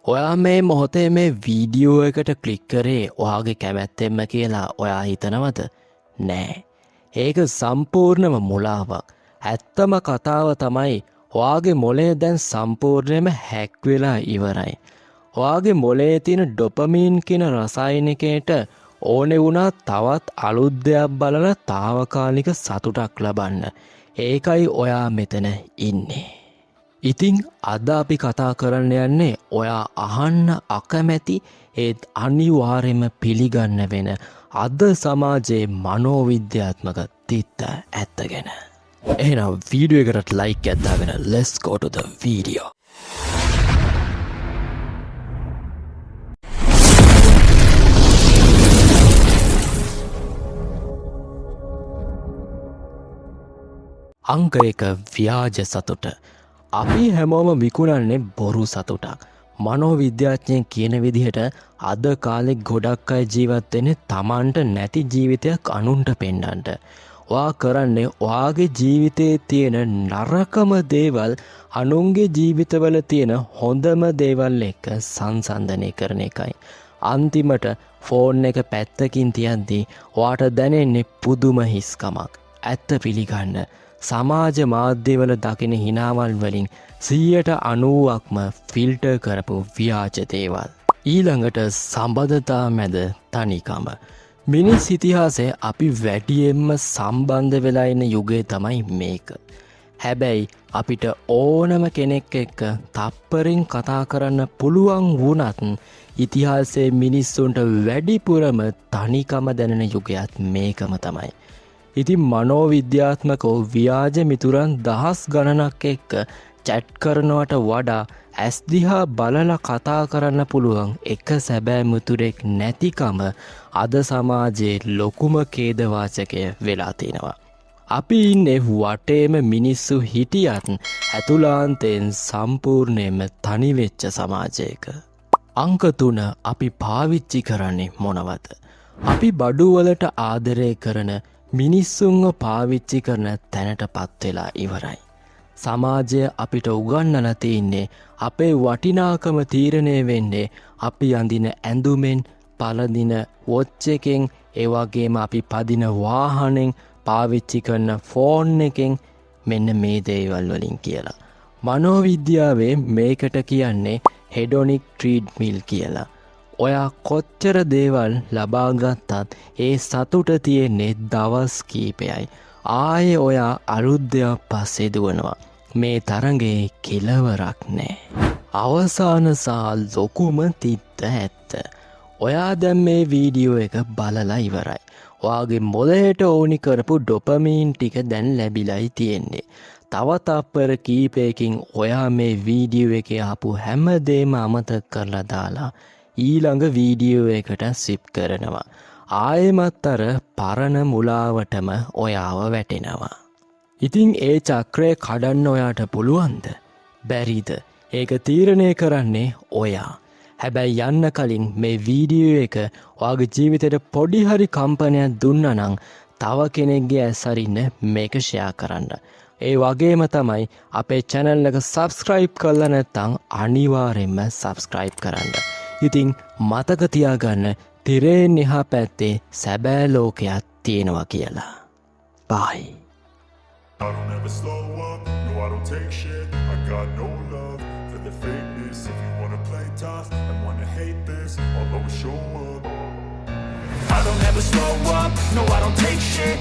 ඔයා මේ මොහොතේ මේ වීඩියෝ එකට ක්ලික් කරේ ඔයාගේ කැමැත්තෙන්ම කියලා ඔයා හිතනවද? නෑ. ඒක සම්පූර්ණම මුලාවක්. ඇත්තම කතාව තමයි ඔයාගේ මොලේ දැන් සම්පූර්ණයෙන්ම හැක් වෙලා ඉවරයි. ඔයාගේ මොලේ තියෙන ඩොපමීන් කියන රසායනිකයට ඕනේ වුණා තවත් අලුත් දෙයක් බලලා తాවකාලික සතුටක් ලබන්න. ඒකයි ඔයා මෙතන ඉන්නේ. ඉතින් අද අපි කතා කරන්න යන්නේ ඔයා අහන්න අකමැති ඒත් අනිවාර්යයෙන්ම පිළිගන්න වෙන අද සමාජයේ මනෝවිද්‍යාත්මක තිත්ත ඇත්ත ගැන. එහෙනම් වීඩියෝ එකට ලයික් එකක් දාගෙන let's go to the video. අංක 1 ව්‍යාජ සතුට. අපි හැමෝම විකුණන්නේ බොරු සතුටක්. මනෝවිද්‍යාඥයන් කියන විදිහට අද කාලේ ගොඩක් අය ජීවත් වෙන්නේ Tamanට නැති ජීවිතයක් අනුන්ට පෙන්වන්නට. ඔයා කරන්නේ ඔයාගේ ජීවිතයේ තියෙන නරකම දේවල් අනුන්ගේ ජීවිතවල තියෙන හොඳම දේවල් එක්ක සංසන්දනය කරන එකයි. අන්තිමට ෆෝන් එක පැත්තකින් තියද්දී ඔයාට දැනෙන්නේ පුදුම හිස්කමක්. ඇත්ත පිළිගන්න. සමාජ මාධ්‍යවල දකින හිනාවල් වලින් 90%ක්ම ෆිල්ටර් කරපු ව්‍යාජ දේවල්. ඊළඟට සම්බන්ධතා මැද තනිකම. මිනිස් ඉතිහාසයේ අපි වැඩියෙන්ම සම්බන්ධ වෙලා ඉන්න යුගය තමයි මේක. හැබැයි අපිට ඕනම කෙනෙක් එක්ක තප්පරෙන් කතා කරන්න පුළුවන් වුණත් ඉතිහාසයේ මිනිස්සුන්ට වැඩිපුරම තනිකම දැනෙන යුගයත් මේකම තමයි. ඉතින් මනෝවිද්‍යාත්මකව ව්‍යාජ මිතුරන් දහස් ගණනක් එක්ක චැට් කරනවට වඩා ඇස් දිහා බලලා කතා කරන්න පුළුවන් එක සැබෑ මිතුරෙක් නැතිකම අද සමාජයේ ලොකුම ඛේදවාචකය වෙලා තිනවා. අපි ඉන්නේ වටේම මිනිස්සු හිටියත් ඇතුළාන්තයෙන් සම්පූර්ණයෙන්ම තනි වෙච්ච සමාජයක. අංක 3 අපි පාවිච්චි කරන්නේ මොනවද? අපි බඩු වලට ආදරය කරන මිනිස්සුන්ව පාවිච්චි කරන තැනටපත් වෙලා ඉවරයි. සමාජය අපිට උගන්වලා තින්නේ අපේ වටිනාකම තීරණය වෙන්නේ අපි අඳින ඇඳුමෙන්, පළඳින වොච් එකෙන්, ඒ වගේම අපි පදින වාහනෙන්, පාවිච්චි කරන ෆෝන් එකෙන්, මෙන්න මේ දේවල් වලින් කියලා. මනෝවිද්‍යාවේ මේකට කියන්නේ හෙඩොනික් ට්‍රීඩ්මිල් කියලා. ඔයා කොච්චර දේවල් ලබා ගත්තත් ඒ සතුට තියෙන්නේ දවස් කීපයයි. ආයේ ඔයා අලුත් දෙයක් පස්සේ දුවනවා. මේ තරඟේ කෙලවරක් නෑ. අවසාන සාල් ලොකුම තිත්ත ඇත්ත. ඔයා දැන් මේ වීඩියෝ එක බලලා ඉවරයි. ඔයාගේ මොළයට ඕනි කරපු ඩොපමීන් ටික දැන් ලැබිලායි තියෙන්නේ. තව තප්පර කීපයකින් ඔයා මේ වීඩියෝ එකේ ආපු හැම දෙයක්ම අමතක කරලා දාලා ඊළඟ වීඩියෝ එකට සිප් කරනවා. ආයෙමත් අර පරණ මුලාවටම ඔයාව වැටෙනවා. ඉතින් ඒ චක්‍රය කඩන්න ඔයාට පුළුවන්ද? බැරිද? ඒක තීරණය කරන්නේ ඔයා. හැබැයි යන්න කලින් මේ වීඩියෝ එක ඔයාගේ ජීවිතේට පොඩි හරි කම්පනයක් දුන්නා නම් තව කෙනෙක්ගේ ඇස් අරින්න මේක ෂෙයා කරන්න. ඒ වගේම තමයි අපේ channel එක subscribe කරලා නැත්නම් අනිවාර්යයෙන්ම subscribe කරන්න. ඉතින් මතක තියාගන්න තිරයෙන් එහා පැත්තේ සැබෑ ලෝකයක් තියෙනවා කියලා. Bye. I don't ever slow up, no I don't take shit. I got no love for the fakeness. If you wanna play tough and wanna hate this, I'll always show up. I don't ever slow up, no I don't take shit.